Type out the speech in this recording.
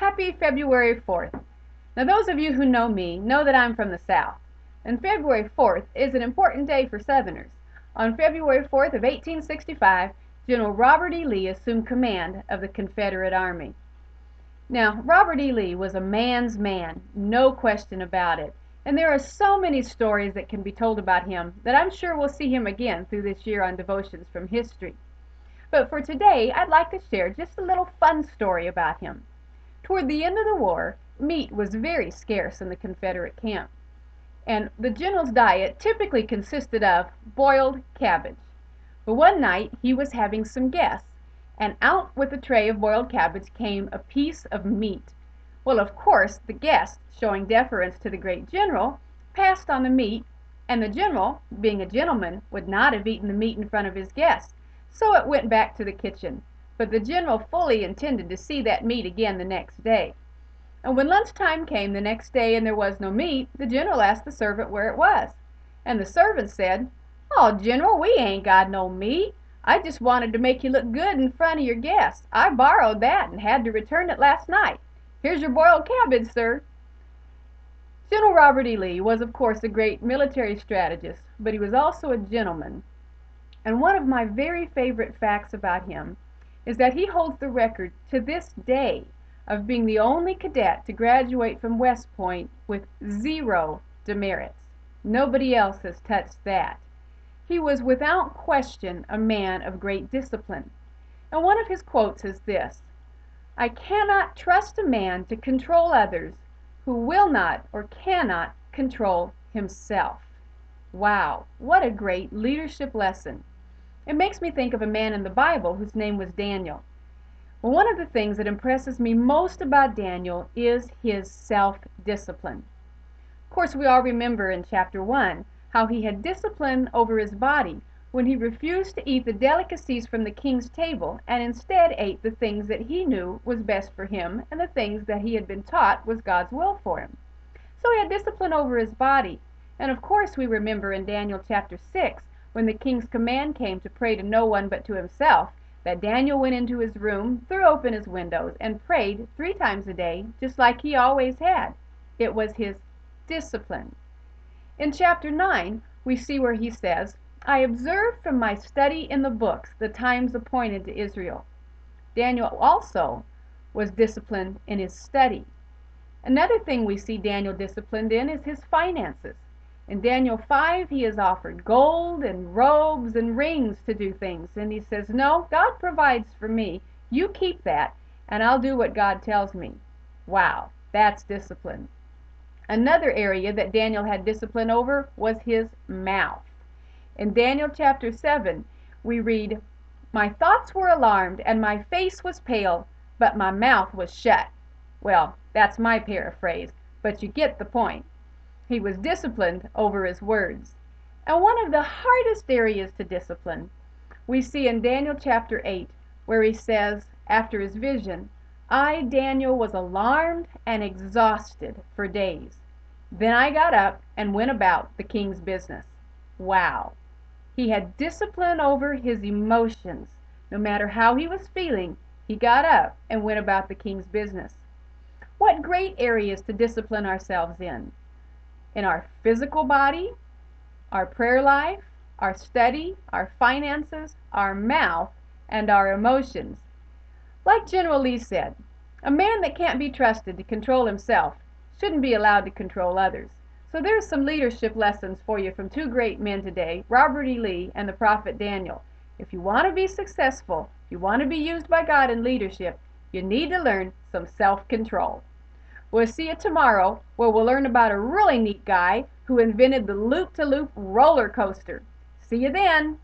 Happy February 4th. Now those of you who know me know that I'm from the South, and February 4th is an important day for Southerners. On February 4th of 1865, General Robert E. Lee assumed command of the Confederate Army. Now, Robert E. Lee was a man's man, no question about it, and there are so many stories that can be told about him that I'm sure we'll see him again through this year on Devotions from History. But for today, I'd like to share just a little fun story about him. Toward the end of the war, meat was very scarce in the Confederate camp, and the general's diet typically consisted of boiled cabbage. But one night he was having some guests, and out with a tray of boiled cabbage came a piece of meat. Well, of course, the guest, showing deference to the great general, passed on the meat, and the general, being a gentleman, would not have eaten the meat in front of his guests, so it went back to the kitchen. But the general fully intended to see that meat again the next day. And when lunchtime came the next day and there was no meat, the general asked the servant where it was. And the servant said, "Oh, General, we ain't got no meat. I just wanted to make you look good in front of your guests. I borrowed that and had to return it last night. Here's your boiled cabbage, sir." General Robert E. Lee was, of course, a great military strategist, but he was also a gentleman. And one of my very favorite facts about him is that he holds the record to this day of being the only cadet to graduate from West Point with 0 demerits. Nobody else has touched that. He was without question a man of great discipline. And one of his quotes is this: "I cannot trust a man to control others who will not or cannot control himself." Wow, what a great leadership lesson. It makes me think of a man in the Bible whose name was Daniel. Well, one of the things that impresses me most about Daniel is his self-discipline. Of course, we all remember in chapter 1 how he had discipline over his body when he refused to eat the delicacies from the king's table and instead ate the things that he knew was best for him and the things that he had been taught was God's will for him. So he had discipline over his body. And of course we remember in Daniel chapter 6 when the king's command came to pray to no one but to himself, that Daniel went into his room, threw open his windows, and prayed 3 times a day, just like he always had. It was his discipline. In chapter 9, we see where he says, "I observed from my study in the books the times appointed to Israel." Daniel also was disciplined in his study. Another thing we see Daniel disciplined in is his finances. In Daniel 5, he is offered gold and robes and rings to do things. And he says, "No, God provides for me. You keep that, and I'll do what God tells me." Wow, that's discipline. Another area that Daniel had discipline over was his mouth. In Daniel chapter 7, we read, "My thoughts were alarmed, and my face was pale, but my mouth was shut." Well, that's my paraphrase, but you get the point. He was disciplined over his words. And one of the hardest areas to discipline we see in Daniel chapter 8, where he says, after his vision, "I, Daniel, was alarmed and exhausted for days. Then I got up and went about the king's business." Wow. He had discipline over his emotions. No matter how he was feeling, he got up and went about the king's business. What great areas to discipline ourselves in! In our physical body, our prayer life, our study, our finances, our mouth, and our emotions. Like General Lee said, a man that can't be trusted to control himself shouldn't be allowed to control others. So there's some leadership lessons for you from 2 great men today, Robert E. Lee and the prophet Daniel. If you want to be successful, if you want to be used by God in leadership, you need to learn some self-control. We'll see you tomorrow, where we'll learn about a really neat guy who invented the loop-to-loop roller coaster. See you then.